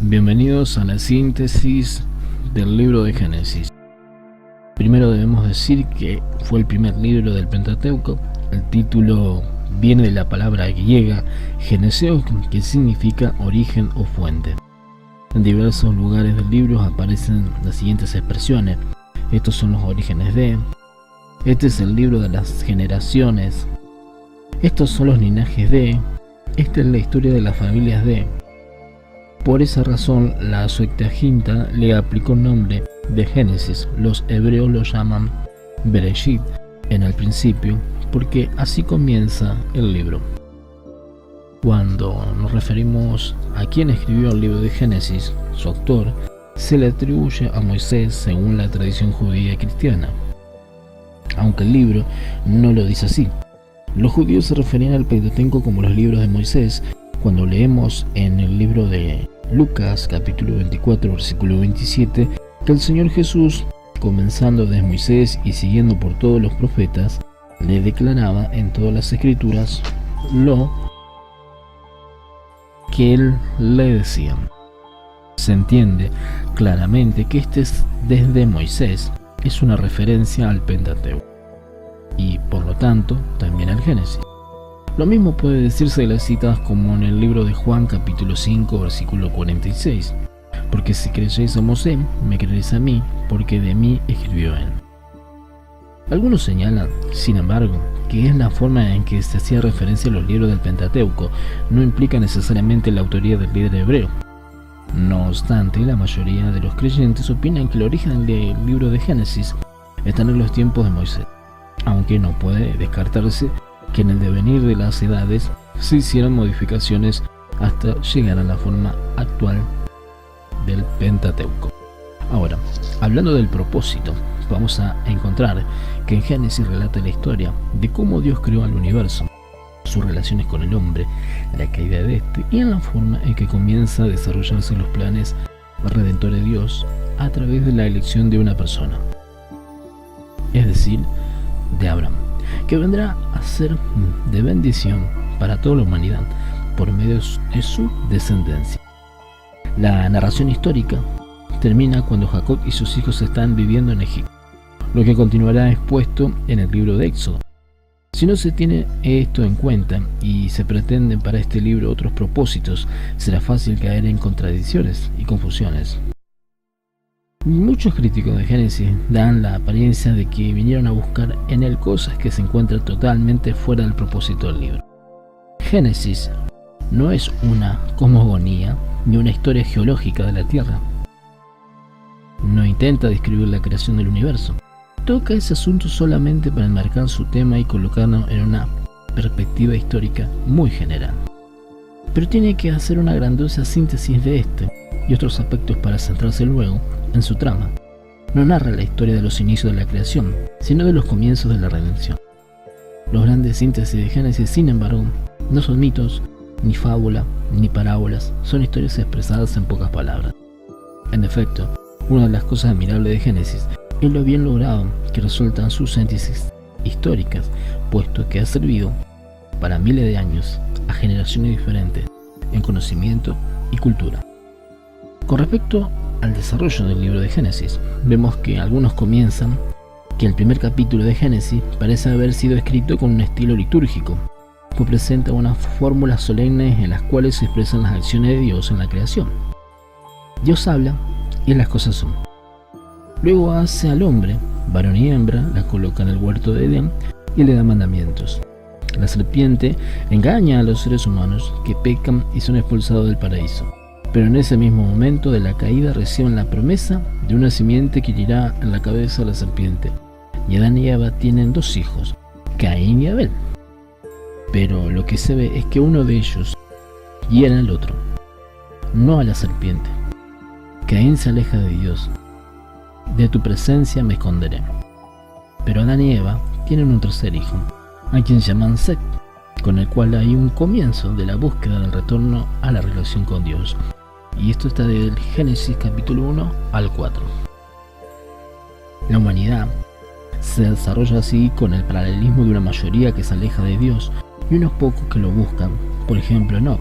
Bienvenidos a la síntesis del libro de Génesis. Primero debemos decir que fue el primer libro del Pentateuco. El título viene de la palabra griega Geneseos, que significa origen o fuente. En diversos lugares del libro aparecen las siguientes expresiones: estos son los orígenes de, este es el libro de las generaciones, estos son los linajes de, esta es la historia de las familias de. Por esa razón, la Septuaginta le aplicó el nombre de Génesis. Los hebreos lo llaman Bereshit en el principio, porque así comienza el libro. Cuando nos referimos a quien escribió el libro de Génesis, su autor, se le atribuye a Moisés según la tradición judía y cristiana, aunque el libro no lo dice así. Los judíos se referían al Pentateuco como los libros de Moisés. Cuando leemos en el libro de Lucas, capítulo 24, versículo 27, que el Señor Jesús, comenzando desde Moisés y siguiendo por todos los profetas, le declaraba en todas las escrituras lo que él le decía. Se entiende claramente que este es desde Moisés, es una referencia al Pentateuco y por lo tanto también al Génesis. Lo mismo puede decirse de las citas como en el libro de Juan capítulo 5 versículo 46, porque si creéis a Moisés, me creéis a mí, porque de mí escribió él. Algunos señalan, sin embargo, que es la forma en que se hacía referencia a los libros del Pentateuco, no implica necesariamente la autoría del líder hebreo. No obstante, la mayoría de los creyentes opinan que el origen del libro de Génesis está en los tiempos de Moisés, aunque no puede descartarse que en el devenir de las edades se hicieron modificaciones hasta llegar a la forma actual del Pentateuco. Ahora, hablando del propósito, vamos a encontrar que en Génesis relata la historia de cómo Dios creó al universo, sus relaciones con el hombre, la caída de este y en la forma en que comienza a desarrollarse los planes redentores de Dios a través de la elección de una persona, es decir, de Abraham, que vendrá a ser de bendición para toda la humanidad por medio de su descendencia. La narración histórica termina cuando Jacob y sus hijos están viviendo en Egipto, lo que continuará expuesto en el libro de Éxodo. Si no se tiene esto en cuenta y se pretenden para este libro otros propósitos, será fácil caer en contradicciones y confusiones. Muchos críticos de Génesis dan la apariencia de que vinieron a buscar en él cosas que se encuentran totalmente fuera del propósito del libro. Génesis no es una cosmogonía ni una historia geológica de la Tierra. No intenta describir la creación del universo. Toca ese asunto solamente para enmarcar su tema y colocarlo en una perspectiva histórica muy general. Pero tiene que hacer una grandiosa síntesis de este y otros aspectos para centrarse luego en su trama. No narra la historia de los inicios de la creación, sino de los comienzos de la redención. Los grandes síntesis de Génesis, sin embargo, no son mitos, ni fábula, ni parábolas, son historias expresadas en pocas palabras. En efecto, una de las cosas admirables de Génesis es lo bien logrado que resultan sus síntesis históricas, puesto que ha servido para miles de años a generaciones diferentes en conocimiento y cultura. Con respecto al desarrollo del libro de Génesis, vemos que algunos comienzan que el primer capítulo de Génesis parece haber sido escrito con un estilo litúrgico, pues presenta unas fórmulas solemnes en las cuales se expresan las acciones de Dios en la creación. Dios habla y las cosas son. Luego hace al hombre, varón y hembra, la coloca en el huerto de Edén y le da mandamientos. La serpiente engaña a los seres humanos que pecan y son expulsados del paraíso. Pero en ese mismo momento de la caída reciben la promesa de una simiente que herirá en la cabeza a la serpiente. Y Adán y Eva tienen dos hijos, Caín y Abel. Pero lo que se ve es que uno de ellos hiere al otro, no a la serpiente. Caín se aleja de Dios. De tu presencia me esconderé. Pero Adán y Eva tienen un tercer hijo, a quien llaman Set, con el cual hay un comienzo de la búsqueda del retorno a la relación con Dios. Y esto está del Génesis capítulo 1 al 4. La humanidad se desarrolla así con el paralelismo de una mayoría que se aleja de Dios y unos pocos que lo buscan, por ejemplo Enoch.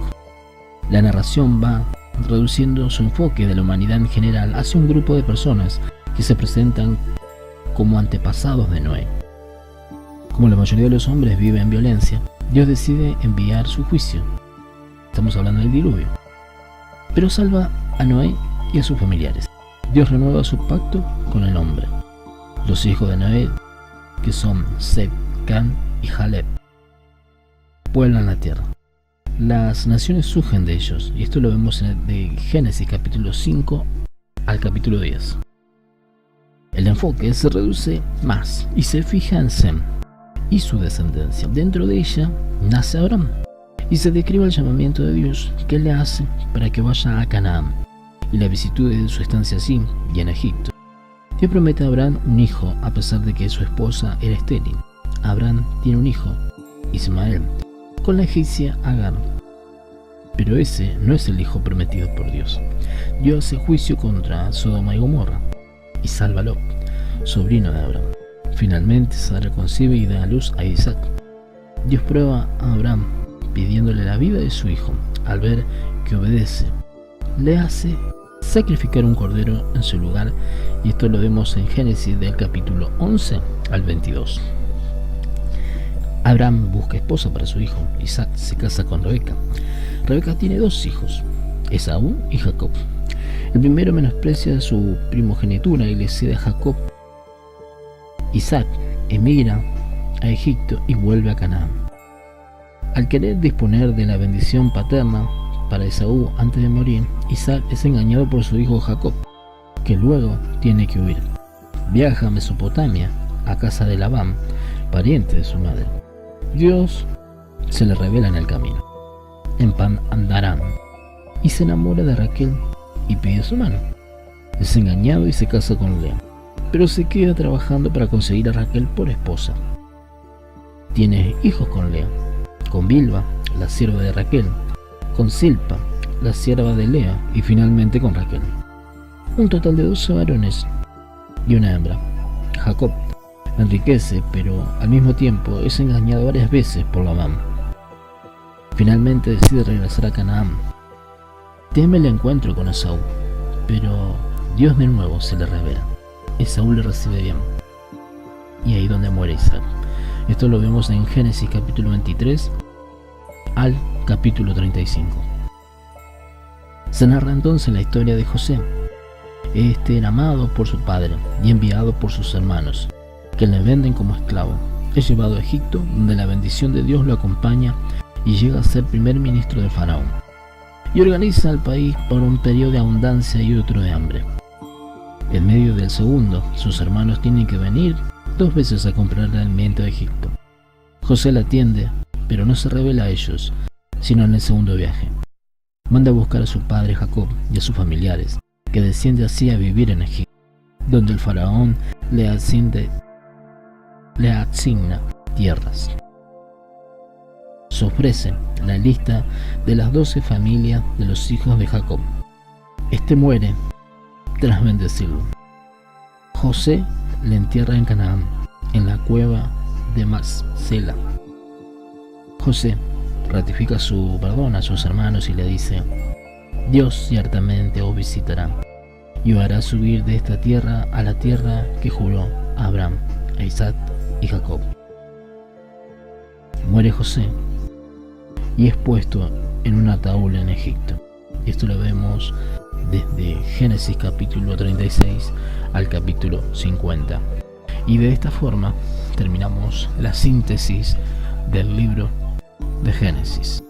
La narración va reduciendo su enfoque de la humanidad en general hacia un grupo de personas que se presentan como antepasados de Noé. Como la mayoría de los hombres vive en violencia, Dios decide enviar su juicio. Estamos hablando del diluvio. Pero salva a Noé y a sus familiares. Dios renueva su pacto con el hombre. Los hijos de Noé, que son Seth, Cam y Jaleb, pueblan la tierra. Las naciones surgen de ellos, y esto lo vemos de Génesis capítulo 5 al capítulo 10. El enfoque se reduce más y se fija en Sem y su descendencia. Dentro de ella nace Abraham y se describe el llamamiento de Dios que le hace para que vaya a Canaán y la visitud de su estancia allí y en Egipto. Dios promete a Abraham un hijo a pesar de que su esposa era estéril. Abraham tiene un hijo, Ismael, con la egipcia Agar. Pero ese no es el hijo prometido por Dios. Dios hace juicio contra Sodoma y Gomorra y salva a Lot, sobrino de Abraham. Finalmente Sara concibe y da a luz a Isaac. Dios prueba a Abraham pidiéndole la vida de su hijo. Al ver que obedece, le hace sacrificar un cordero en su lugar, y esto lo vemos en Génesis del capítulo 11 al 22. Abraham busca esposa para su hijo. Isaac se casa con Rebeca. Rebeca tiene dos hijos, Esaú y Jacob. El primero menosprecia su primogenitura y le cede a Jacob. Isaac emigra a Egipto y vuelve a Canaán. Al querer disponer de la bendición paterna para Esaú antes de morir, Isaac es engañado por su hijo Jacob, que luego tiene que huir. Viaja a Mesopotamia, a casa de Labán, pariente de su madre. Dios se le revela en el camino, en Padan-Aram, y se enamora de Raquel y pide su mano. Es engañado y se casa con Lea, pero se queda trabajando para conseguir a Raquel por esposa. Tiene hijos con Lea, con Bilba, la sierva de Raquel, con Silpa, la sierva de Lea, y finalmente con Raquel. Un total de 12 varones y una hembra. Jacob enriquece, pero al mismo tiempo es engañado varias veces por Labán. Finalmente decide regresar a Canaán. Teme el encuentro con Esaú, pero Dios de nuevo se le revela. Esaú le recibe bien, y ahí donde muere Isaac. Esto lo vemos en Génesis capítulo 23 al capítulo 35. Se narra entonces la historia de José. Este era amado por su padre y enviado por sus hermanos, que le venden como esclavo. Es llevado a Egipto, donde la bendición de Dios lo acompaña y llega a ser primer ministro de Faraón, y organiza al país por un periodo de abundancia y otro de hambre. En medio del segundo, sus hermanos tienen que venir 2 veces a comprar alimento a Egipto. José la atiende, pero no se revela a ellos, sino en el segundo viaje. Manda a buscar a su padre Jacob y a sus familiares, que desciende así a vivir en Egipto, donde el faraón le asigna tierras. Se ofrece la lista de las 12 familias de los hijos de Jacob. Este muere tras bendecirlo. José le entierra en Canaán, en la cueva de Macpela. José ratifica su perdón a sus hermanos y le dice: Dios ciertamente os visitará y os hará subir de esta tierra a la tierra que juró a Abraham, a Isaac y Jacob. Muere José y es puesto en un ataúd en Egipto. Esto lo vemos desde Génesis capítulo 36 al capítulo 50. Y de esta forma terminamos la síntesis del libro de Génesis.